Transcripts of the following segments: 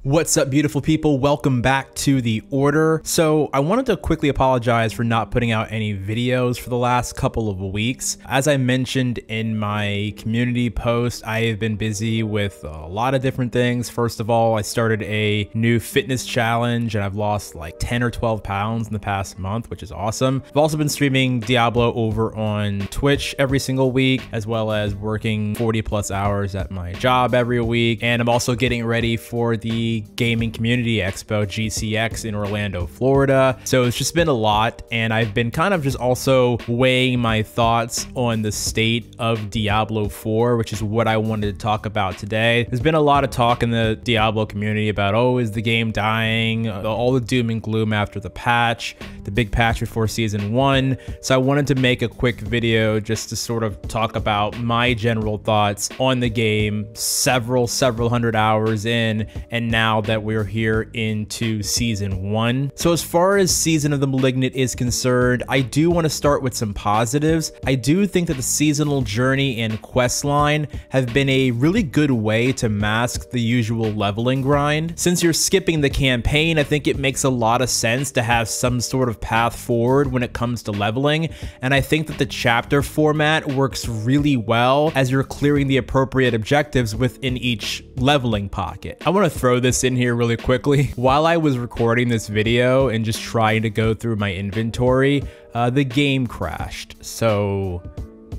What's up, beautiful people? Welcome back to The Order. So I wanted to quickly apologize for not putting out any videos for the last couple of weeks. As I mentioned in my community post, I have been busy with a lot of different things. First of all, I started a new fitness challenge and I've lost like 10 or 12 pounds in the past month, which is awesome. I've also been streaming Diablo over on Twitch every single week, as well as working 40+ hours at my job every week. And I'm also getting ready for the Gaming Community Expo GCX in Orlando, Florida. So it's just been a lot, and I've been kind of just also weighing my thoughts on the state of Diablo 4, which is what I wanted to talk about today. There's been a lot of talk in the Diablo community about, oh, is the game dying? All the doom and gloom after the patch, the big patch before season 1. So I wanted to make a quick video just to sort of talk about my general thoughts on the game several hundred hours in, and now that we're here into season 1. So as far as Season of the Malignant is concerned, I do want to start with some positives. I do think that the seasonal journey and quest line have been a really good way to mask the usual leveling grind. Since you're skipping the campaign, I think it makes a lot of sense to have some sort of path forward when it comes to leveling, and I think that the chapter format works really well as you're clearing the appropriate objectives within each leveling pocket. I want to throw this in here really quickly. While I was recording this video and just trying to go through my inventory, the game crashed. So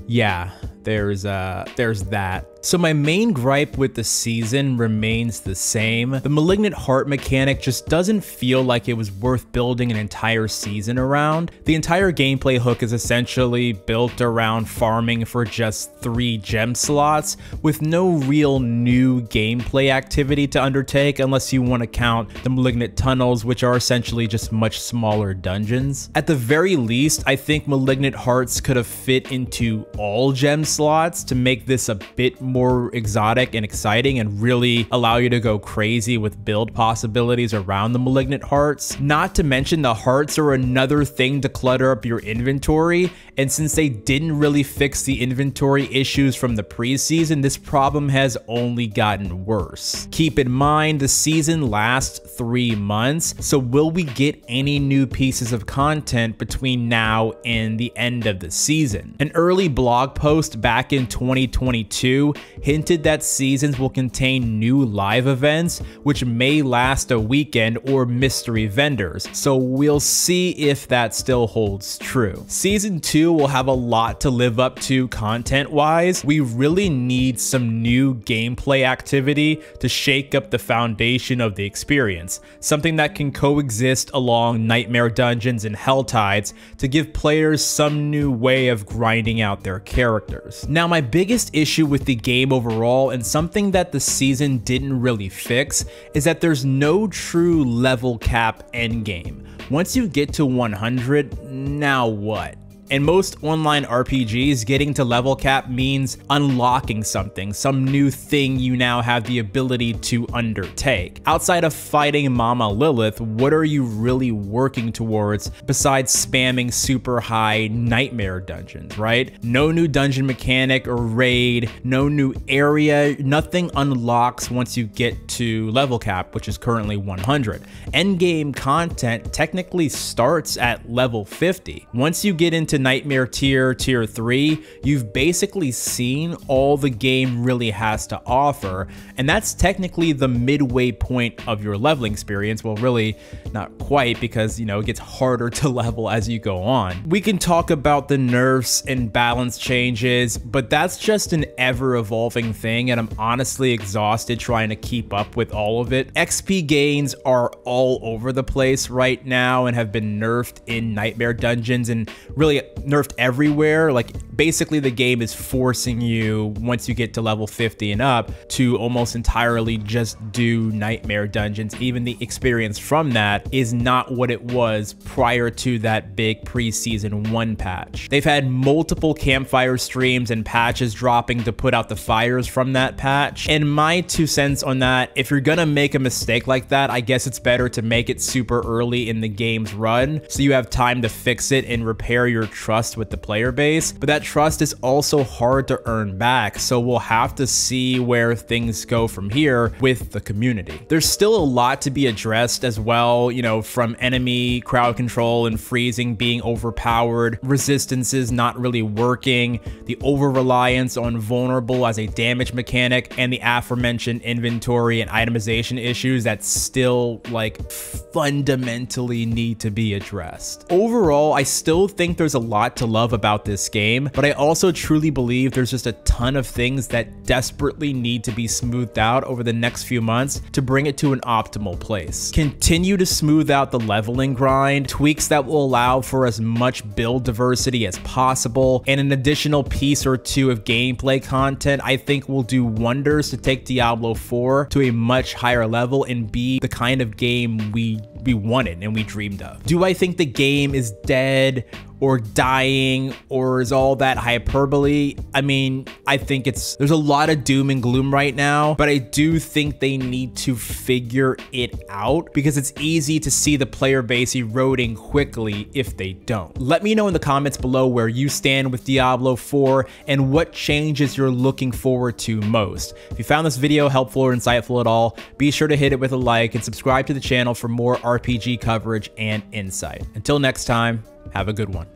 yeah, there's that. So my main gripe with the season remains the same. The Malignant Heart mechanic just doesn't feel like it was worth building an entire season around. The entire gameplay hook is essentially built around farming for just 3 gem slots, with no real new gameplay activity to undertake unless you want to count the Malignant Tunnels, which are essentially just much smaller dungeons. At the very least, I think Malignant Hearts could have fit into all gem slots to make this a bit more exotic and exciting and really allow you to go crazy with build possibilities around the Malignant Hearts. Not to mention, the hearts are another thing to clutter up your inventory, and since they didn't really fix the inventory issues from the preseason, this problem has only gotten worse. Keep in mind, the season lasts 3 months, so will we get any new pieces of content between now and the end of the season? An early blog post back in 2022 hinted that seasons will contain new live events, which may last a weekend, or mystery vendors, so we'll see if that still holds true. Season 2 will have a lot to live up to content-wise. We really need some new gameplay activity to shake up the foundation of the experience, something that can coexist along Nightmare Dungeons and Helltides to give players some new way of grinding out their characters. Now, my biggest issue with the game overall, and something that the season didn't really fix, is that there's no true level cap endgame. Once you get to 100, now what? In most online RPGs, getting to level cap means unlocking something, some new thing you now have the ability to undertake. Outside of fighting Mama Lilith, what are you really working towards besides spamming super high nightmare dungeons, right? No new dungeon mechanic or raid, no new area, nothing unlocks once you get to level cap, which is currently 100. Endgame content technically starts at level 50. Once you get into Nightmare tier 3, you've basically seen all the game really has to offer, and that's technically the midway point of your leveling experience. Well, really not quite, because you know, it gets harder to level as you go on. We can talk about the nerfs and balance changes, but that's just an ever-evolving thing, and I'm honestly exhausted trying to keep up with all of it. XP gains are all over the place right now and have been nerfed in Nightmare dungeons and really nerfed everywhere. Like, basically the game is forcing you, once you get to level 50 and up, to almost entirely just do Nightmare dungeons. Even the experience from that is not what it was prior to that big pre-season 1 patch. They've had multiple campfire streams and patches dropping to put out the fires from that patch, and my 2 cents on that, if you're gonna make a mistake like that, I guess it's better to make it super early in the game's run so you have time to fix it and repair your trust trust with the player base, but that trust is also hard to earn back, so we'll have to see where things go from here with the community. There's still a lot to be addressed as well, you know, from enemy crowd control and freezing being overpowered, resistances not really working, the over-reliance on vulnerable as a damage mechanic, and the aforementioned inventory and itemization issues that still like fundamentally need to be addressed. Overall, I still think there's a lot to love about this game, but I also truly believe there's just a ton of things that desperately need to be smoothed out over the next few months to bring it to an optimal place. Continue to smooth out the leveling grind, tweaks that will allow for as much build diversity as possible, and an additional piece or two of gameplay content I think will do wonders to take Diablo 4 to a much higher level and be the kind of game we wanted and we dreamed of. Do I think the game is dead or dying, or is all that hyperbole? I mean, I think there's a lot of doom and gloom right now, but I do think they need to figure it out because it's easy to see the player base eroding quickly if they don't. Let me know in the comments below where you stand with Diablo 4 and what changes you're looking forward to most. If you found this video helpful or insightful at all, be sure to hit it with a like and subscribe to the channel for more RPG coverage and insight. Until next time, have a good one.